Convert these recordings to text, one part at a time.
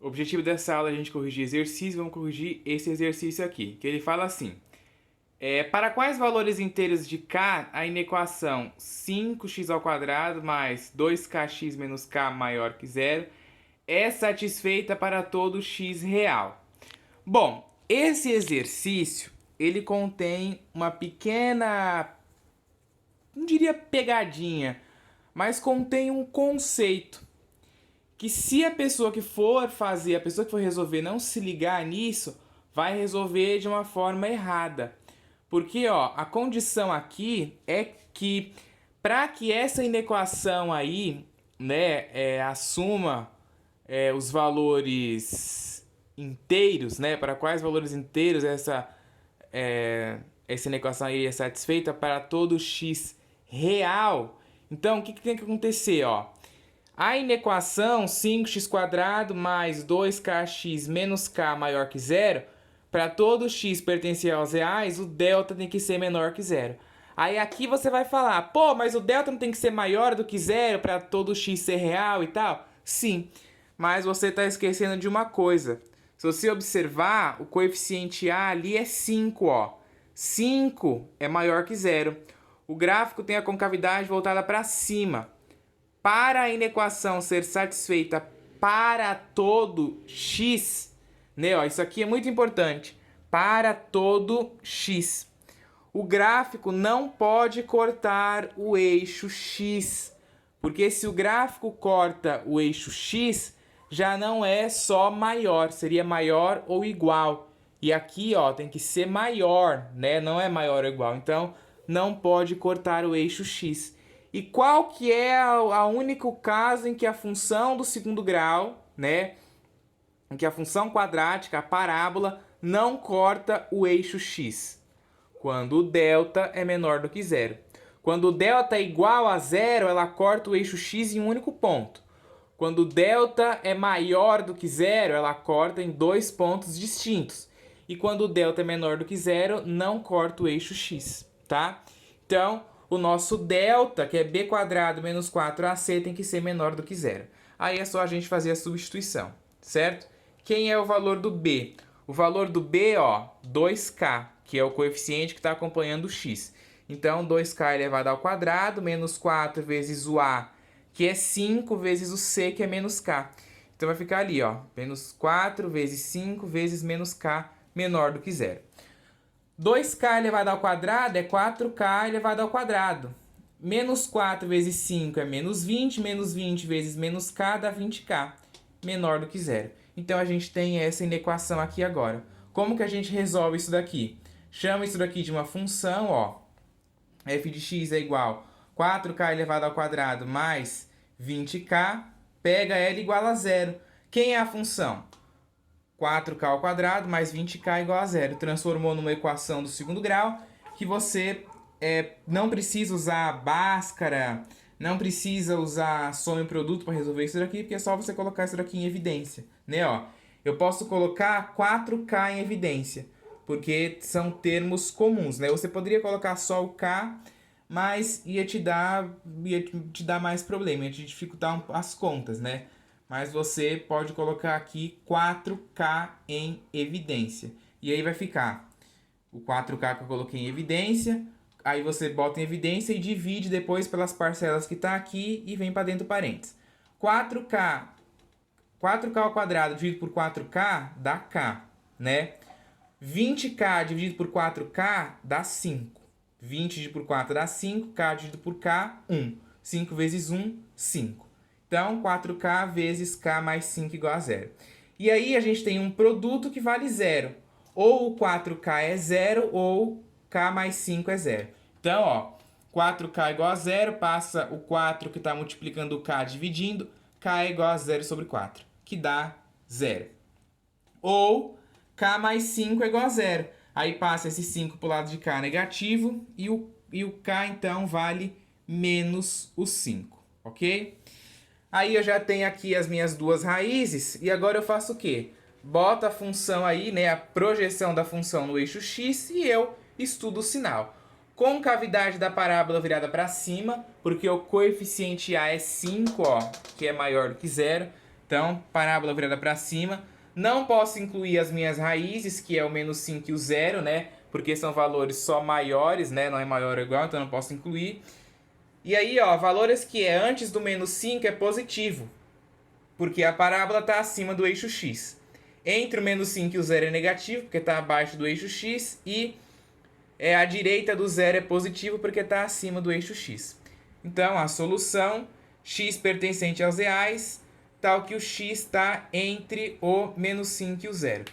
O objetivo dessa aula é a gente corrigir exercício, vamos corrigir esse exercício aqui, que ele fala assim: para quais valores inteiros de k a inequação 5x² mais 2kx menos k maior que zero é satisfeita para todo x real? Bom, esse exercício ele contém uma pequena, não diria pegadinha, mas contém um conceito que se a pessoa que for fazer, a pessoa que for resolver não se ligar nisso, vai resolver de uma forma errada. Porque, ó, a condição aqui é que para que essa inequação aí, né, assuma os valores inteiros, né, para quais valores inteiros essa inequação aí é satisfeita para todo x real. Então, o que tem que acontecer, ó? A inequação 5x² mais 2kx menos k maior que zero, para todo x pertencer aos reais, o delta tem que ser menor que zero. Aí aqui você vai falar, pô, mas o delta não tem que ser maior do que zero para todo x ser real e tal? Sim, mas você está esquecendo de uma coisa. Se você observar, o coeficiente a ali é 5, ó. 5 é maior que zero. O gráfico tem a concavidade voltada para cima. Para a inequação ser satisfeita para todo x, né? Ó, isso aqui é muito importante. Para todo x. O gráfico não pode cortar o eixo x, porque se o gráfico corta o eixo x, já não é só maior, seria maior ou igual. E aqui, ó, tem que ser maior, né? Não é maior ou igual. Então, não pode cortar o eixo x. E qual que é a único caso em que a função do segundo grau, né, em que a função quadrática, a parábola, não corta o eixo x? Quando o delta é menor do que zero. Quando o delta é igual a zero, ela corta o eixo x em um único ponto. Quando o delta é maior do que zero, ela corta em dois pontos distintos. E quando o delta é menor do que zero, não corta o eixo x, tá? Então, o nosso delta, que é b² menos 4ac, tem que ser menor do que zero. Aí é só a gente fazer a substituição, certo? Quem é o valor do b? O valor do b, ó, 2k, que é o coeficiente que está acompanhando o x. Então, 2k elevado ao quadrado, menos 4 vezes o a, que é 5, vezes o c, que é menos k. Então, vai ficar ali, ó, menos 4 vezes 5 vezes menos k, menor do que zero. 2k elevado ao quadrado é 4k elevado ao quadrado. Menos 4 vezes 5 é menos 20 vezes menos k dá 20k, menor do que zero. Então, a gente tem essa inequação aqui agora. Como que a gente resolve isso daqui? Chama isso daqui de uma função, ó. F de x é igual a 4k elevado ao quadrado mais 20k, pega L igual a zero. Quem é a função? 4k ao quadrado mais 20k igual a zero. Transformou numa equação do segundo grau que você não precisa usar Bhaskara, não precisa usar soma e produto para resolver isso daqui, porque é só você colocar isso daqui em evidência, né? Ó, eu posso colocar 4k em evidência, porque são termos comuns, né? Você poderia colocar só o k, mas ia te dar mais problema, ia te dificultar as contas, né? Mas você pode colocar aqui 4k em evidência. E aí vai ficar o 4k que eu coloquei em evidência. Aí você bota em evidência e divide depois pelas parcelas que está aqui e vem para dentro do parênteses. 4k ao quadrado dividido por 4k dá k, né? 20k dividido por 4k dá 5. 20 dividido por 4 dá 5, k dividido por k, 1. 5 vezes 1, 5. Então, 4k vezes k mais 5 igual a zero. E aí a gente tem um produto que vale zero. Ou o 4k é zero, ou k mais 5 é zero. Então, ó, 4k igual a zero, passa o 4 que está multiplicando o k dividindo, k é igual a 0 sobre 4, que dá zero. Ou k mais 5 é igual a zero. Aí passa esse 5 para o lado de cá negativo e o k, então, vale menos o 5, ok? Aí eu já tenho aqui as minhas duas raízes e agora eu faço o quê? Boto a função aí, né, a projeção da função no eixo x e eu estudo o sinal. Concavidade da parábola virada para cima, porque o coeficiente a é 5, ó, que é maior do que zero. Então, parábola virada para cima. Não posso incluir as minhas raízes, que é o menos 5 e o 0, né? Porque são valores só maiores, né? Não é maior ou igual, então não posso incluir. E aí, ó, valores que é antes do menos 5 é positivo, porque a parábola está acima do eixo x. Entre o menos 5 e o 0 é negativo, porque está abaixo do eixo x. E a direita do 0 é positivo, porque está acima do eixo x. Então, a solução, x pertencente aos reais, tal que o x está entre o menos 5 e o 0.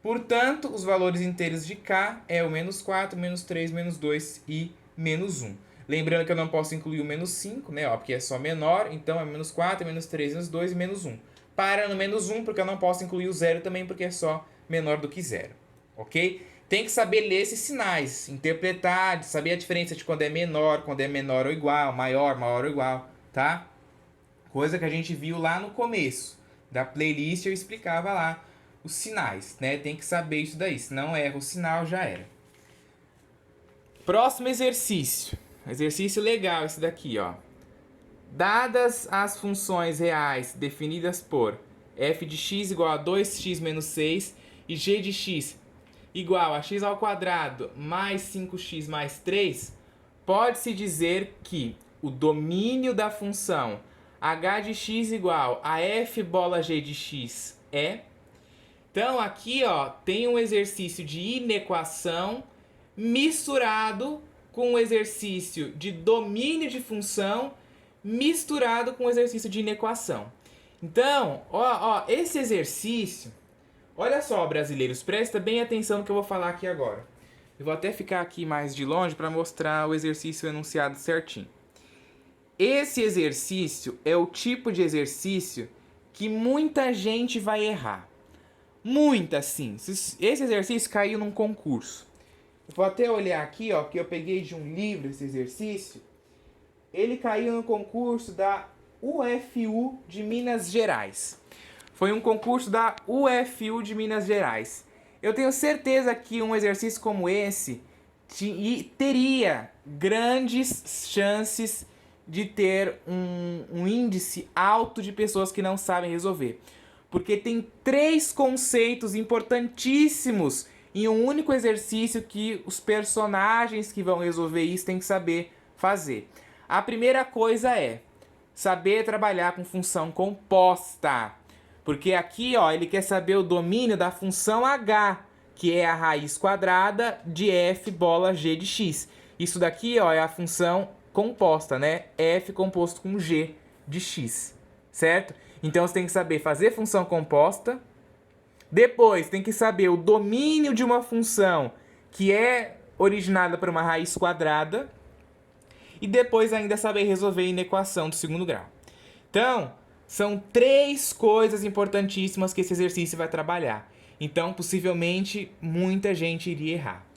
Portanto, os valores inteiros de k é o menos 4, menos 3, menos 2 e menos 1. Lembrando que eu não posso incluir o menos 5, né? Ó, porque é só menor, então é menos 4, menos 3, menos 2 e menos 1. Para no menos 1, porque eu não posso incluir o 0 também, porque é só menor do que 0. Ok? Tem que saber ler esses sinais, interpretar, saber a diferença de quando é menor ou igual, maior, maior ou igual, tá? Coisa que a gente viu lá no começo da playlist, eu explicava lá os sinais, né? Tem que saber isso daí, se não erra o sinal, já era. Próximo exercício. Exercício legal esse daqui, ó. Dadas as funções reais definidas por f de x igual a 2x menos 6 e g de x igual a x ao quadrado mais 5x mais 3, pode-se dizer que o domínio da função h de x igual a f bola g de x é... Então aqui, ó, tem um exercício de inequação misturado com um exercício de domínio de função misturado com um exercício de inequação. Então, ó, esse exercício, olha só, brasileiros, presta bem atenção no que eu vou falar aqui agora. Eu vou até ficar aqui mais de longe para mostrar o exercício enunciado certinho. Esse exercício é o tipo de exercício que muita gente vai errar. Muita, sim. Esse exercício caiu num concurso. Eu vou até olhar aqui, ó, porque eu peguei de um livro esse exercício. Ele caiu no concurso da UFU de Minas Gerais. Foi um concurso da UFU de Minas Gerais. Eu tenho certeza que um exercício como esse teria grandes chances de ter um índice alto de pessoas que não sabem resolver. Porque tem 3 conceitos importantíssimos em um único exercício que os personagens que vão resolver isso têm que saber fazer. A primeira coisa é saber trabalhar com função composta. Porque aqui, ó, ele quer saber o domínio da função h, que é a raiz quadrada de f bola g de x. Isso daqui, ó, é a função composta, né? F composto com g de x, certo? Então você tem que saber fazer função composta. Depois tem que saber o domínio de uma função que é originada por uma raiz quadrada. E depois ainda saber resolver a inequação do segundo grau. Então, são 3 coisas importantíssimas que esse exercício vai trabalhar. Então, possivelmente, muita gente iria errar.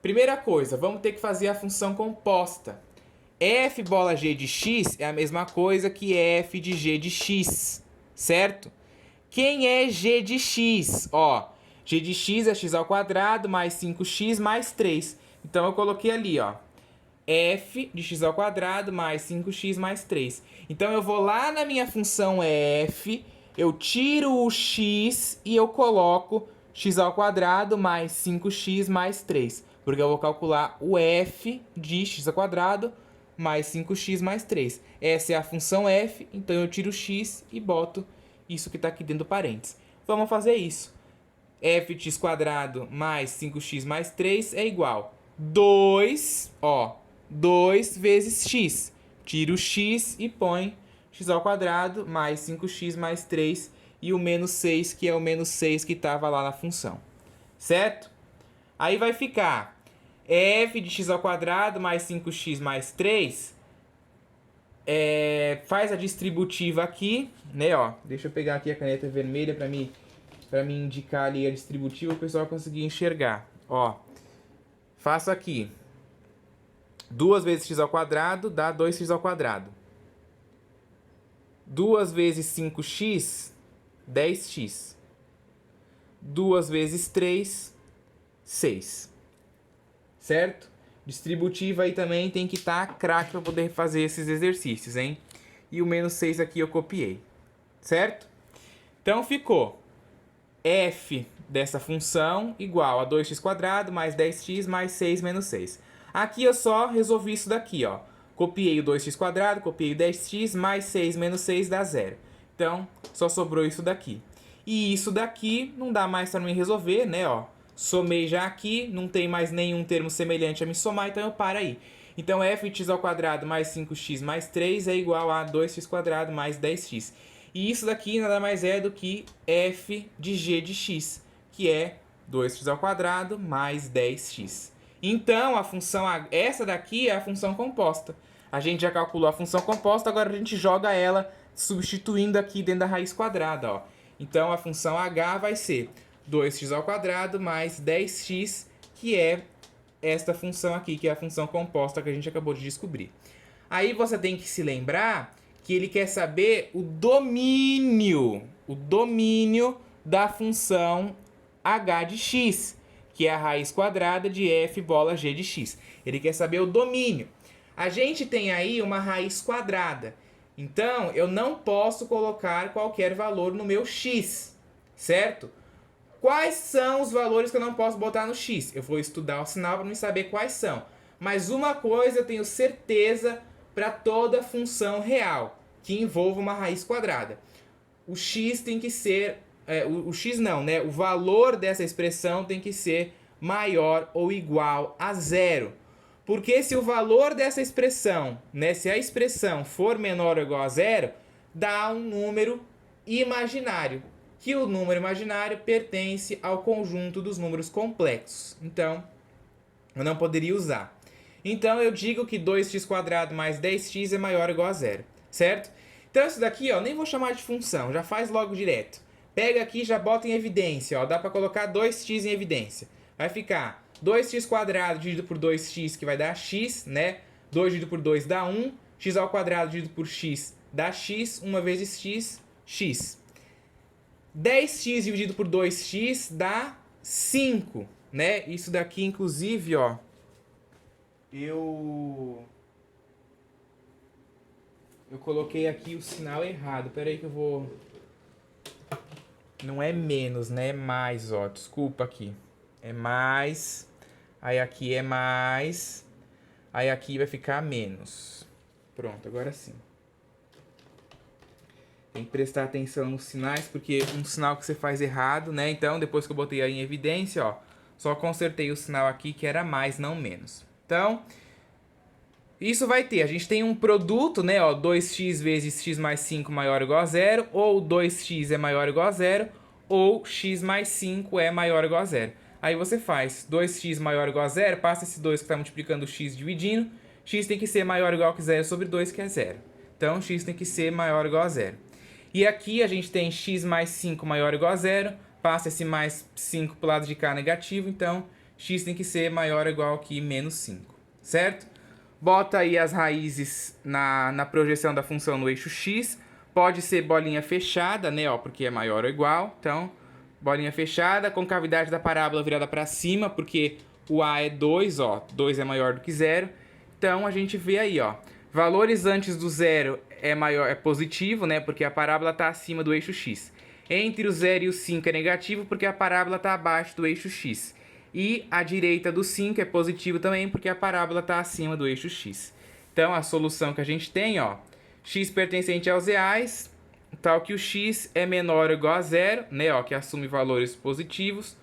Primeira coisa, vamos ter que fazer a função composta. F bola g de x é a mesma coisa que f de g de x, certo? Quem é g de x? Ó, g de x é x ao quadrado mais 5x mais 3. Então, eu coloquei ali, ó, f de x ao quadrado mais 5x mais 3. Então, eu vou lá na minha função f, eu tiro o x e eu coloco x ao quadrado mais 5x mais 3. Porque eu vou calcular o f de x ao quadrado mais 5x mais 3. Essa é a função f, então eu tiro o x e boto isso que está aqui dentro do parênteses. Vamos fazer isso. F de x quadrado mais 5x mais 3 é igual a 2, ó, 2 vezes x. Tira o x e põe x ao quadrado mais 5x mais 3 e o menos 6, que é o menos 6 que estava lá na função. Certo? Aí vai ficar f de x ao quadrado mais 5x mais 3. Faz a distributiva aqui, né? Ó, deixa eu pegar aqui a caneta vermelha para me indicar ali a distributiva, o pessoal conseguir enxergar. Ó, faço aqui 2 vezes x ao quadrado dá 2x ao quadrado. 2 vezes 5x, 10x. 2 vezes 3, 6. Certo? Distributiva aí também tem que estar craque para poder fazer esses exercícios, hein? E o menos 6 aqui eu copiei. Certo? Então ficou f dessa função igual a 2x² mais 10x mais 6 menos 6. Aqui eu só resolvi isso daqui, ó. Copiei o 2x², copiei o 10x, mais 6 menos 6 dá 0. Então, só sobrou isso daqui. E isso daqui não dá mais para mim resolver, né, ó. Somei já aqui, não tem mais nenhum termo semelhante a me somar, então eu paro aí. Então, f de x² mais 5x mais 3 é igual a 2x² mais 10x. E isso daqui nada mais é do que f de g de x, que é 2x² mais 10x. Então, a função essa daqui é a função composta. A gente já calculou a função composta, agora a gente joga ela substituindo aqui dentro da raiz quadrada, ó. Então, a função h vai ser 2x² mais 10x, que é esta função aqui, que é a função composta que a gente acabou de descobrir. Aí você tem que se lembrar que ele quer saber o domínio da função h de x, que é a raiz quadrada de f bola g de x. Ele quer saber o domínio. A gente tem aí uma raiz quadrada, então eu não posso colocar qualquer valor no meu x, certo? Quais são os valores que eu não posso botar no x? Eu vou estudar o sinal para me saber quais são. Mas uma coisa eu tenho certeza para toda função real, que envolva uma raiz quadrada. O x tem que ser... o x não, né? O valor dessa expressão tem que ser maior ou igual a zero. Porque se o valor dessa expressão, né, se a expressão for menor ou igual a zero, dá um número imaginário. Que o número imaginário pertence ao conjunto dos números complexos. Então, eu não poderia usar. Então, eu digo que 2x² mais 10x é maior ou igual a zero, certo? Então, isso daqui, ó, nem vou chamar de função, já faz logo direto. Pega aqui e já bota em evidência, ó, dá para colocar 2x em evidência. Vai ficar 2x² dividido por 2x, que vai dar x, né? 2 dividido por 2 dá 1, x² dividido por x dá x, 1 vezes x, x. 10x dividido por 2x dá 5, né? Isso daqui, inclusive, ó, eu coloquei aqui o sinal errado. Pera aí que eu vou... Não é menos, né? É mais, ó. Desculpa aqui. É mais. Aí aqui é mais. Aí aqui vai ficar menos. Pronto, agora sim. Tem que prestar atenção nos sinais, porque um sinal que você faz errado, né? Então, depois que eu botei aí em evidência, ó, só consertei o sinal aqui que era mais, não menos. Então, isso vai ter, a gente tem um produto, né, ó, 2x vezes x mais 5 maior ou igual a zero, ou 2x é maior ou igual a zero, ou x mais 5 é maior ou igual a zero. Aí você faz 2x maior ou igual a zero, passa esse 2 que está multiplicando x dividindo, x tem que ser maior ou igual a zero sobre 2, que é zero. Então, x tem que ser maior ou igual a zero. E aqui a gente tem x mais 5 maior ou igual a zero, passa esse mais 5 para o lado de cá negativo, então x tem que ser maior ou igual que menos 5, certo? Bota aí as raízes na projeção da função no eixo x. Pode ser bolinha fechada, né, ó, porque é maior ou igual. Então, bolinha fechada, concavidade da parábola virada para cima, porque o a é 2, ó, 2 é maior do que 0. Então, a gente vê aí, ó, valores antes do zero é positivo, né, porque a parábola está acima do eixo x. Entre o 0 e o 5 é negativo, porque a parábola está abaixo do eixo x. E a direita do 5 é positivo também, porque a parábola está acima do eixo x. Então, a solução que a gente tem, ó, x pertencente aos reais, tal que o x é menor ou igual a zero, né, ó, que assume valores positivos,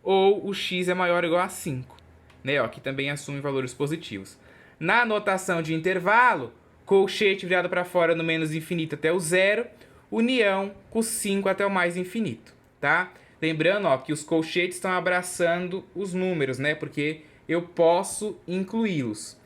ou o x é maior ou igual a 5, né, ó, que também assume valores positivos. Na notação de intervalo, colchete virado para fora no menos infinito até o zero, união com 5 até o mais infinito, tá? Lembrando, ó, que os colchetes estão abraçando os números, né? Porque eu posso incluí-los.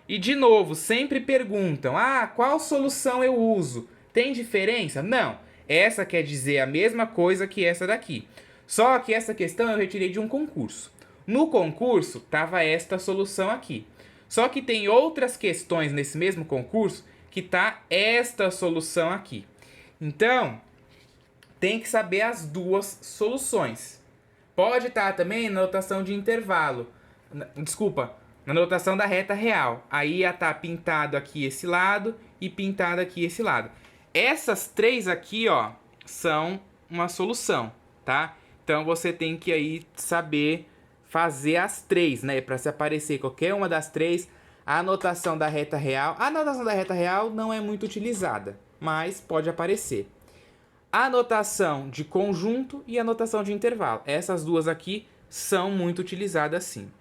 E, de novo, sempre perguntam, qual solução eu uso? Tem diferença? Não. Essa quer dizer a mesma coisa que essa daqui. Só que essa questão eu retirei de um concurso. No concurso, estava esta solução aqui. Só que tem outras questões nesse mesmo concurso que tá esta solução aqui. Então, tem que saber as duas soluções. Pode estar também na notação de intervalo. Desculpa, na notação da reta real. Aí ia estar pintado aqui esse lado e pintado aqui esse lado. Essas três aqui, ó, são uma solução, tá? Então você tem que aí saber fazer as três, né? Para se aparecer qualquer uma das três, a anotação da reta real. A anotação da reta real não é muito utilizada, mas pode aparecer. A anotação de conjunto e a anotação de intervalo. Essas duas aqui são muito utilizadas sim.